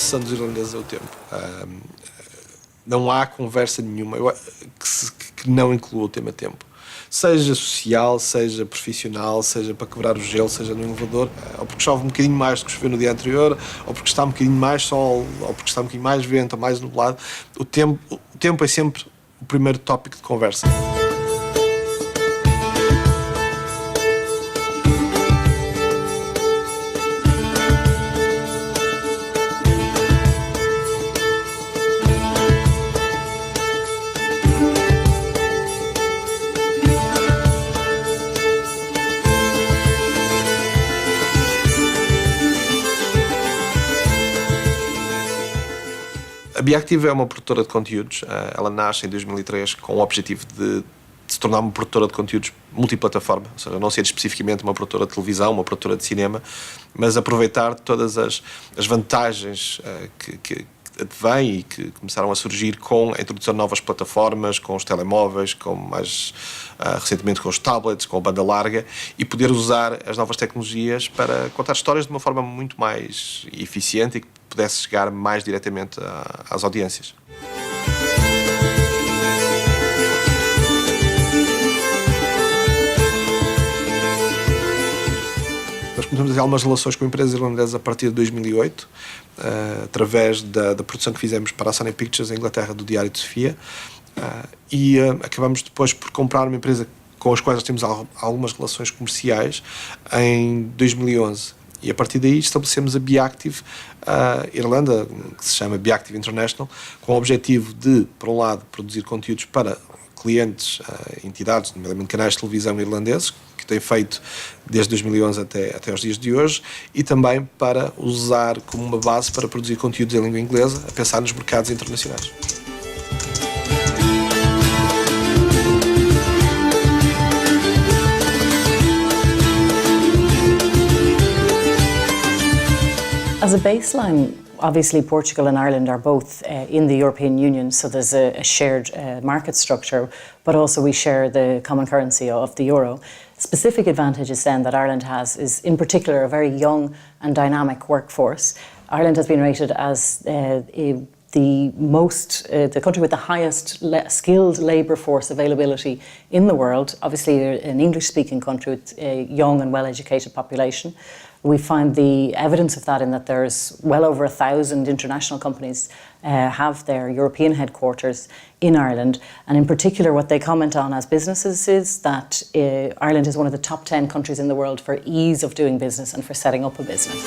obsessão dos irlandeses é o tempo. Não há conversa nenhuma que não inclua o tema tempo. Seja social, seja profissional, seja para quebrar o gelo, seja no elevador, ou porque chove um bocadinho mais do que choveu no dia anterior, ou porque está um bocadinho mais sol, ou porque está um bocadinho mais vento, ou mais nublado. O tempo é sempre o primeiro tópico de conversa. A Beactive é uma produtora de conteúdos. Ela nasce em 2003 com o objetivo de se tornar uma produtora de conteúdos multiplataforma, ou seja, não ser especificamente uma produtora de televisão, uma produtora de cinema, mas aproveitar todas as vantagens que advêm e que começaram a surgir com a introdução de novas plataformas, com os telemóveis, com mais recentemente com os tablets, com a banda larga, e poder usar as novas tecnologias para contar histórias de uma forma muito mais eficiente e que pudesse chegar mais diretamente às audiências. Nós começamos a fazer algumas relações com empresas irlandesas a partir de 2008, através da produção que fizemos para a Sony Pictures em Inglaterra do Diário de Sofia, e acabamos depois por comprar uma empresa com as quais nós temos algumas relações comerciais em 2011. E a partir daí estabelecemos a Beactive Irlanda, que se chama Beactive International, com o objetivo de, por um lado, produzir conteúdos para clientes, entidades, nomeadamente canais de televisão irlandeses, que têm feito desde 2011 até os dias de hoje, e também para usar como uma base para produzir conteúdos em língua inglesa, a pensar nos mercados internacionais. As a baseline, obviously Portugal and Ireland are both in the European Union, so there's a shared market structure, but also we share the common currency of the euro. Specific advantages then that Ireland has is in particular a very young and dynamic workforce. Ireland has been rated as the country with the highest skilled labour force availability in the world. Obviously an English-speaking country with a young and well-educated population. We find the evidence of that in that there's well over 1,000 international companies have their European headquarters in Ireland. And in particular, what they comment on as businesses is that Ireland is one of the top 10 countries in the world for ease of doing business and for setting up a business.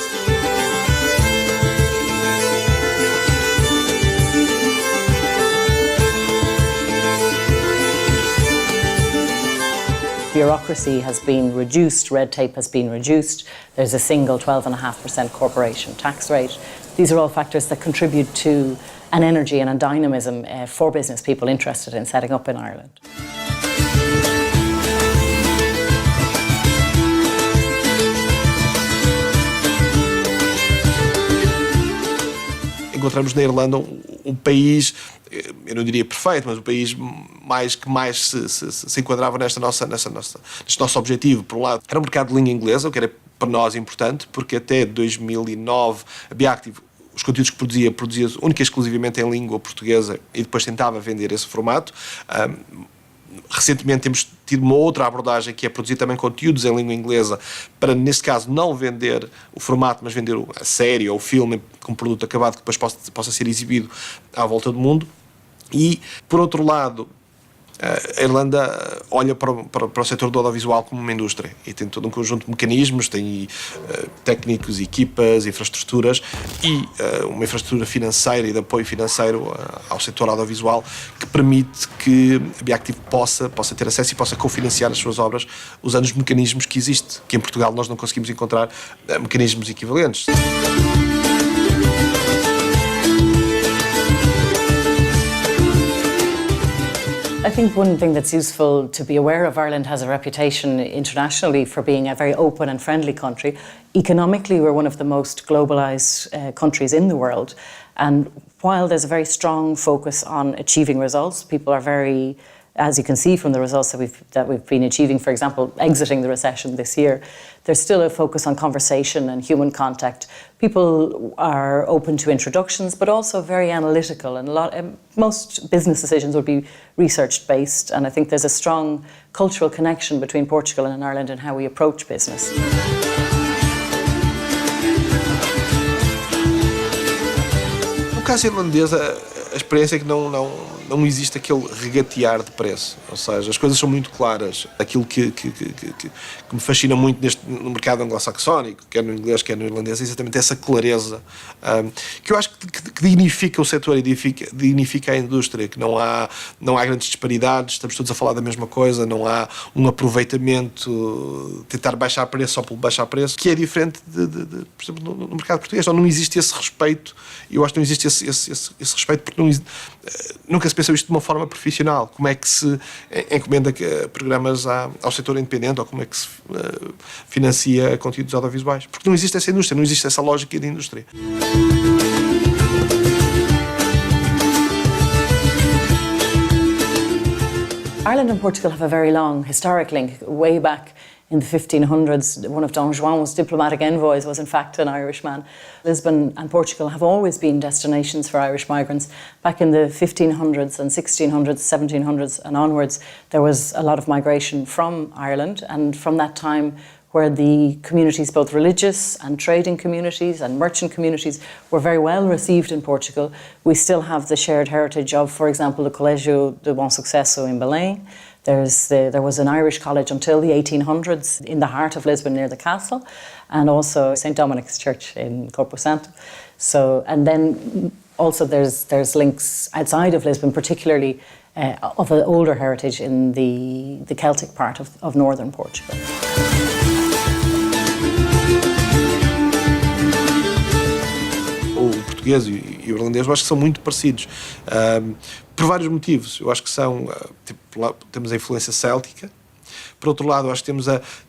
Bureaucracy has been reduced, red tape has been reduced, there's a single 12.5% corporation tax rate. These are all factors that contribute to an energy and a dynamism for business people interested in setting up in Ireland. Encontramos na Irlanda um país, eu não diria perfeito, mas o país que mais se enquadrava neste nosso objetivo. Por um lado, era o mercado de língua inglesa, o que era para nós importante, porque até 2009 a Beactive, os conteúdos que produzia única e exclusivamente em língua portuguesa e depois tentava vender esse formato. Recentemente temos tido uma outra abordagem, que é produzir também conteúdos em língua inglesa para, neste caso, não vender o formato, mas vender a série ou o filme como produto acabado que depois possa ser exibido à volta do mundo. E, por outro lado, a Irlanda olha para o setor do audiovisual como uma indústria e tem todo um conjunto de mecanismos, tem técnicos, equipas, infraestruturas e uma infraestrutura financeira e de apoio financeiro ao setor audiovisual que permite que a Beactive possa ter acesso e possa cofinanciar as suas obras usando os mecanismos que existem, que em Portugal nós não conseguimos encontrar mecanismos equivalentes. I think one thing that's useful to be aware of, Ireland has a reputation internationally for being a very open and friendly country. Economically, we're one of the most globalised countries in the world. And while there's a very strong focus on achieving results, people are very as you can see from the results that we've been achieving, for example, exiting the recession this year, there's still a focus on conversation and human contact. People are open to introductions, but also very analytical, and most business decisions would be research-based, and I think there's a strong cultural connection between Portugal and Ireland in how we approach business. No caso irlandês, a experiência é que não existe aquele regatear de preço, ou seja, as coisas são muito claras. Aquilo que me fascina muito no mercado anglo-saxónico, quer no inglês, quer no irlandês, é exatamente essa clareza, que eu acho que dignifica o setor e dignifica a indústria, que não há grandes disparidades, estamos todos a falar da mesma coisa, não há um aproveitamento, tentar baixar preço só por baixar preço, que é diferente, por exemplo, no mercado português, não existe esse respeito, e eu acho que não existe esse respeito porque nunca se pensou isto de uma forma profissional. Como é que se encomenda programas ao setor independente, ou como é que se financia conteúdos audiovisuais? Porque não existe essa indústria, não existe essa lógica de indústria. Ireland and Portugal have a very long historic link, way back in the 1500s. One of Don Juan's diplomatic envoys was in fact an Irishman. Lisbon and Portugal have always been destinations for Irish migrants. Back in the 1500s and 1600s, 1700s and onwards, there was a lot of migration from Ireland, and from that time where the communities, both religious and trading communities and merchant communities, were very well received in Portugal. We still have the shared heritage of, for example, the Colégio de Bom Sucesso in Belém. There was an Irish college until the 1800s in the heart of Lisbon near the castle, and also St. Dominic's Church in Corpo Santo. So, and then also there's links outside of Lisbon, particularly of an older heritage in the Celtic part of northern Portugal. O português e o irlandês eu acho que são muito parecidos, por vários motivos. Eu acho que são, temos a influência céltica. Por outro lado, eu acho que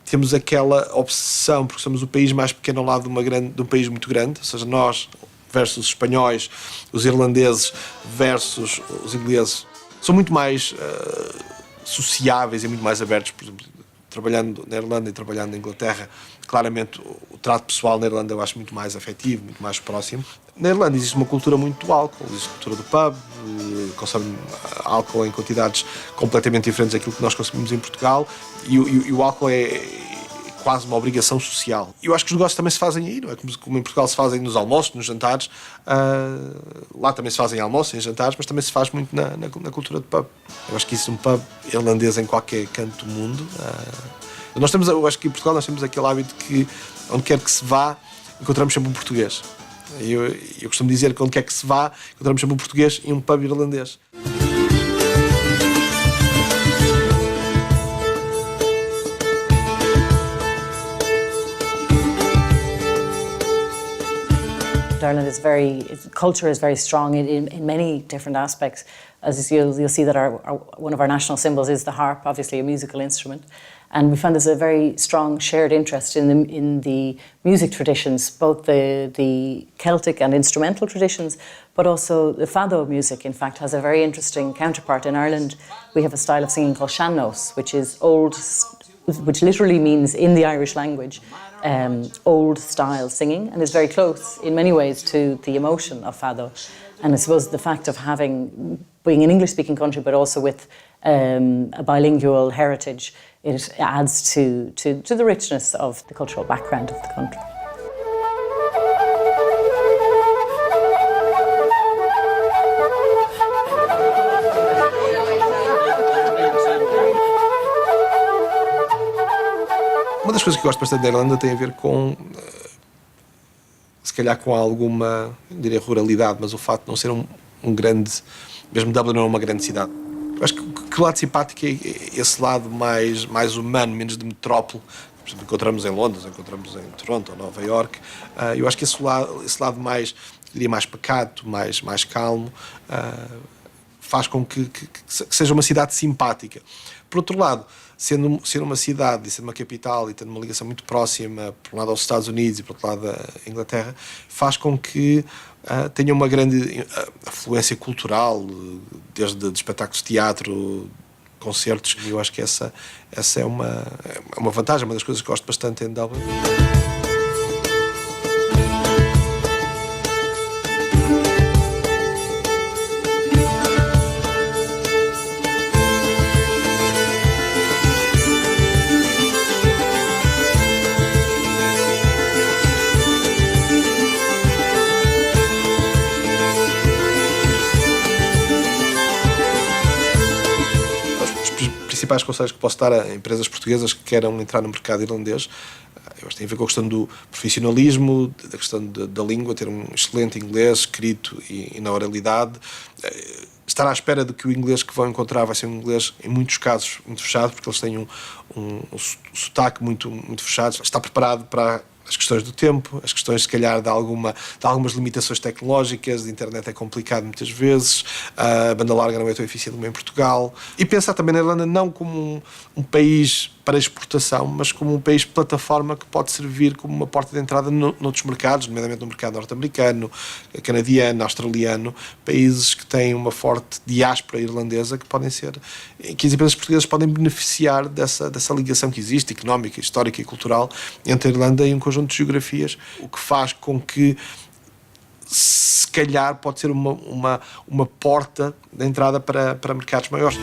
temos aquela obsessão, porque somos o país mais pequeno ao lado de um país muito grande, ou seja, nós versus os espanhóis, os irlandeses versus os ingleses, são muito mais sociáveis e muito mais abertos. Por exemplo, trabalhando na Irlanda e trabalhando na Inglaterra, claramente o trato pessoal na Irlanda eu acho muito mais afetivo, muito mais próximo. Na Irlanda existe uma cultura muito do álcool, existe a cultura do pub, consome álcool em quantidades completamente diferentes daquilo que nós consumimos em Portugal, e o álcool é quase uma obrigação social. Eu acho que os negócios também se fazem aí, não é? Como em Portugal se fazem nos almoços, nos jantares, lá também se fazem almoços e jantares, mas também se faz muito na cultura de pub. Eu acho que existe um pub irlandês em qualquer canto do mundo. Eu acho que em Portugal nós temos aquele hábito que, onde quer que se vá, encontramos sempre um português. Eu costumo dizer que onde quer que se vá, encontramos sempre um português e um pub irlandês. Ireland culture is very strong in many different aspects. As you'll see that one of our national symbols is the harp, obviously a musical instrument. And we found there's a very strong shared interest in the music traditions, both the Celtic and instrumental traditions, but also the fado music, in fact, has a very interesting counterpart. In Ireland, we have a style of singing called sean-nós, which literally means, in the Irish language, old style singing, and is very close in many ways to the emotion of fado. And I suppose the fact of being an English-speaking country, but also with a bilingual heritage, it adds to the richness of the cultural background of the country. Uma das coisas que eu gosto bastante da Irlanda tem a ver com, se calhar com alguma, não diria ruralidade, mas o facto de não ser um grande, mesmo Dublin não é uma grande cidade. Eu acho que o lado simpático é esse lado mais humano, menos de metrópole. Por exemplo, encontramos em Londres, encontramos em Toronto ou Nova Iorque. Eu acho que esse lado mais, diria, mais pacato, mais calmo, faz com que seja uma cidade simpática. Por outro lado, sendo uma cidade e sendo uma capital e tendo uma ligação muito próxima, por um lado aos Estados Unidos e por outro lado à Inglaterra, faz com que tenha uma grande afluência cultural, desde de espetáculos de teatro concertos, e eu acho que essa é uma vantagem, uma das coisas que gosto bastante em Dublin. Os principais conselhos que posso dar a empresas portuguesas que queiram entrar no mercado irlandês, eu acho que tem a ver com a questão do profissionalismo, da questão da língua, ter um excelente inglês escrito e na oralidade, estar à espera de que o inglês que vão encontrar vai ser um inglês, em muitos casos, muito fechado, porque eles têm um sotaque muito fechado, estar preparado para as questões do tempo, as questões, se calhar, de algumas limitações tecnológicas, a internet é complicado muitas vezes, a banda larga não é tão eficiente como em Portugal. E pensar também na Irlanda não como um país para exportação, mas como um país plataforma que pode servir como uma porta de entrada noutros mercados, nomeadamente no mercado norte-americano, canadiano, australiano, países que têm uma forte diáspora irlandesa que as empresas portuguesas podem beneficiar dessa ligação que existe, económica, histórica e cultural, entre a Irlanda e um conjunto de geografias, o que faz com que se calhar pode ser uma porta de entrada para mercados maiores.